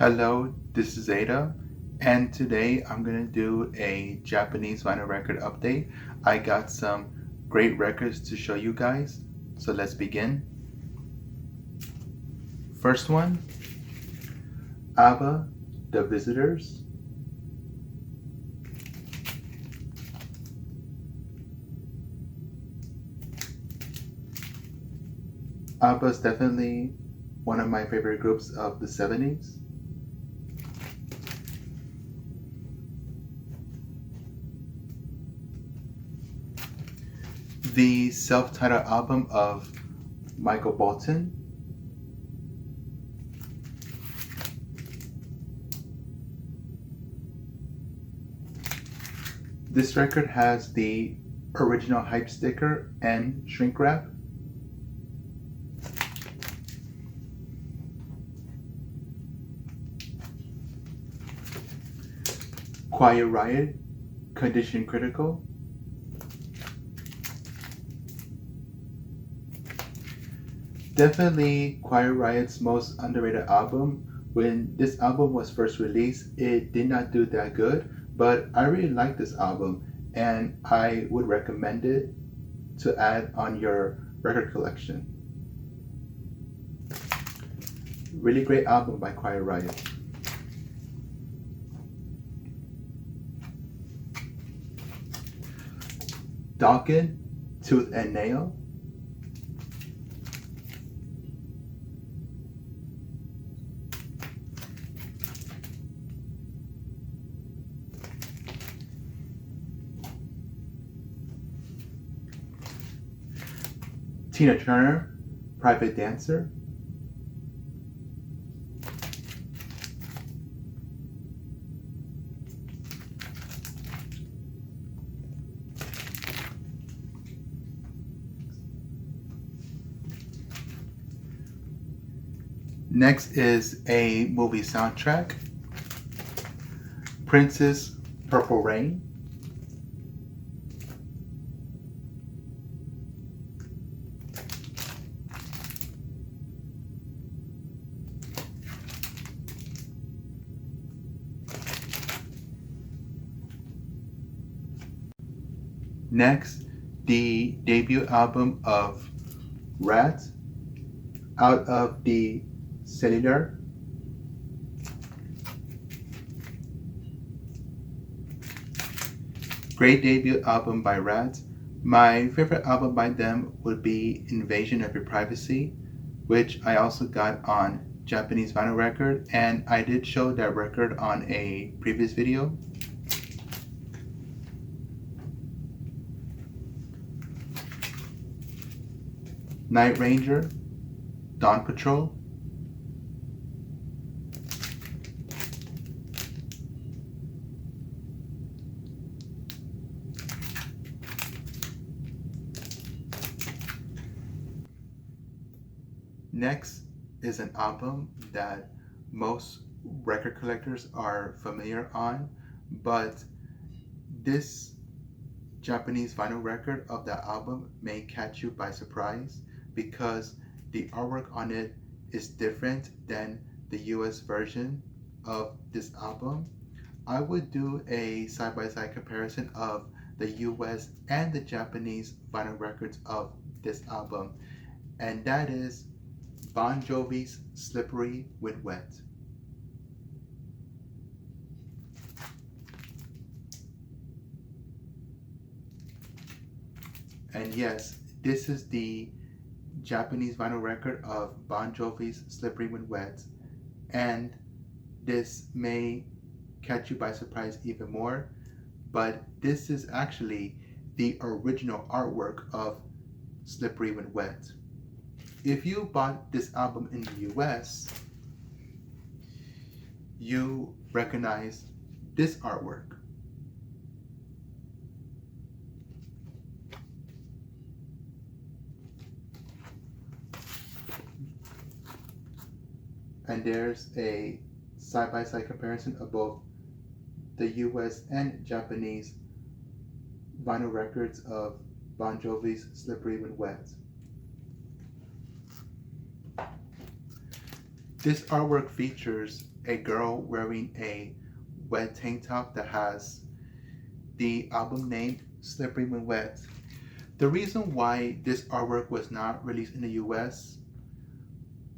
Hello, this is Ada, and today I'm going to do a Japanese vinyl record update. I got some great records to show you guys, so let's begin. First one, ABBA, The Visitors. ABBA is definitely one of my favorite groups of the 70s. The self-titled album of Michael Bolton. This record has the original hype sticker and shrink wrap. Quiet Riot, Condition Critical. Definitely Quiet Riot's most underrated album. When this album was first released, it did not do that good, but I really like this album and I would recommend it to add on your record collection. Really great album by Quiet Riot. Dokken, Tooth and Nail. Tina Turner, Private Dancer. Next is a movie soundtrack. Prince's Purple Rain. Next, the debut album of Ratt, Out of the Cellular. Great debut album by Ratt. My favorite album by them would be Invasion of Your Privacy, which I also got on Japanese vinyl record, and I did show that record on a previous video. Night Ranger, Dawn Patrol. Next is an album that most record collectors are familiar on, but this Japanese vinyl record of that album may catch you by surprise because the artwork on it is different than the US version of this album. I would do a side-by-side comparison of the US and the Japanese vinyl records of this album, and that is Bon Jovi's Slippery When Wet. And yes, this is the Japanese vinyl record of Bon Jovi's Slippery When Wet, and this may catch you by surprise even more, but this is actually the original artwork of Slippery When Wet. If you bought this album in the US, you recognize this artwork. And there's a side-by-side comparison of both the US and Japanese vinyl records of Bon Jovi's Slippery When Wet. This artwork features a girl wearing a wet tank top that has the album named Slippery When Wet. The reason why this artwork was not released in the US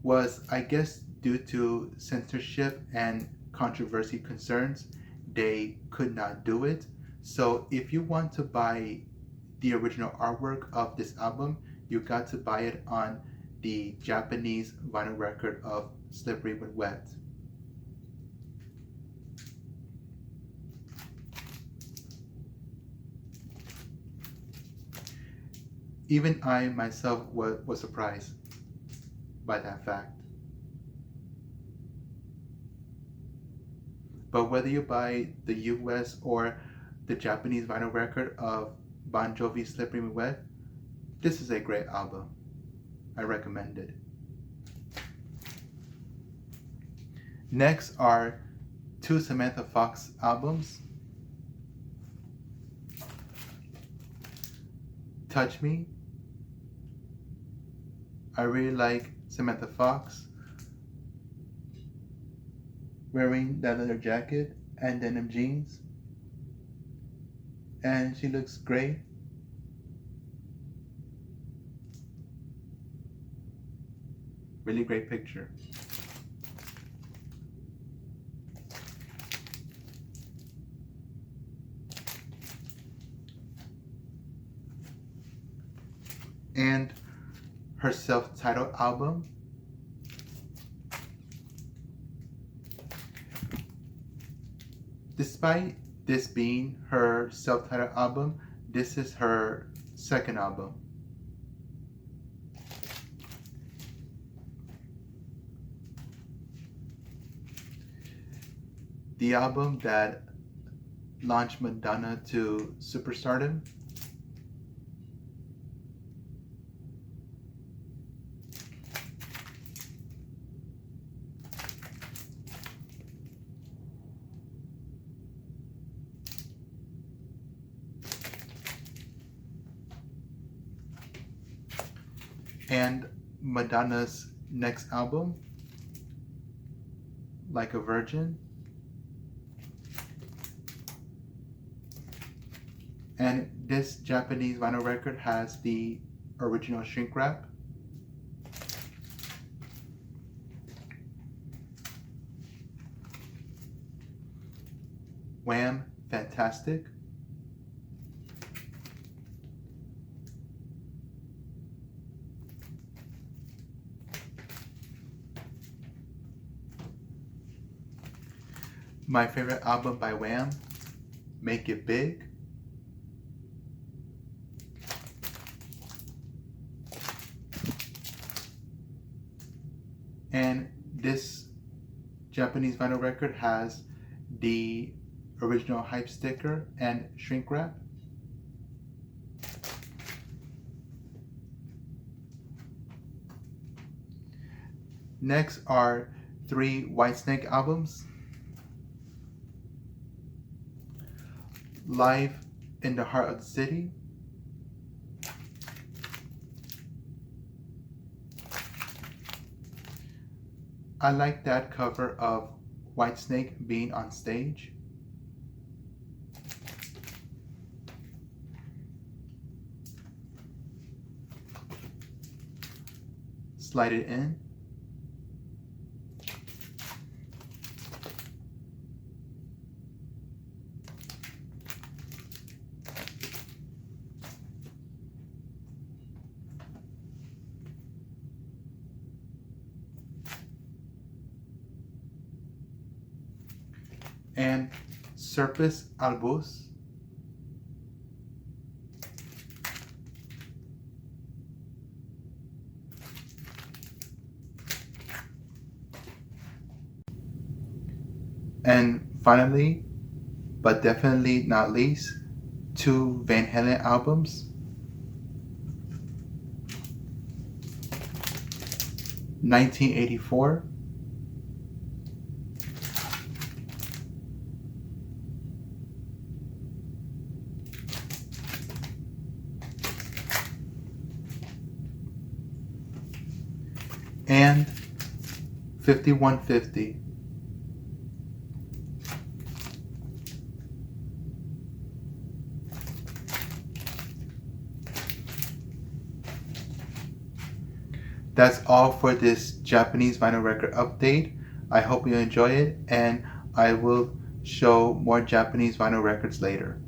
was, I guess, due to censorship and controversy concerns. They could not do it. So if you want to buy the original artwork of this album, you got to buy it on the Japanese vinyl record of Slippery When Wet. Even I myself was surprised by that fact. But whether you buy the US or the Japanese vinyl record of Bon Jovi's Slippery When Wet, this is a great album. I recommend it. Next are two Samantha Fox albums. Touch Me. I really like Samantha Fox wearing that leather jacket and denim jeans, and she looks great. Really great picture. And her self-titled album. Despite this being her self-titled album, this is her second album. The album that launched Madonna to superstardom. And Madonna's next album, Like a Virgin. And this Japanese vinyl record has the original shrink wrap. Wham! Fantastic. My favorite album by Wham! Make It Big. And this Japanese vinyl record has the original hype sticker and shrink wrap. Next are three Whitesnake albums. Live in the Heart of the City. I like that cover of Whitesnake being on stage. Slide it in. And Surface Albus. And finally, but definitely not least, two Van Halen albums. 1984 and 5150. That's all for this Japanese vinyl record update. I hope you enjoy it, and I will show more Japanese vinyl records later.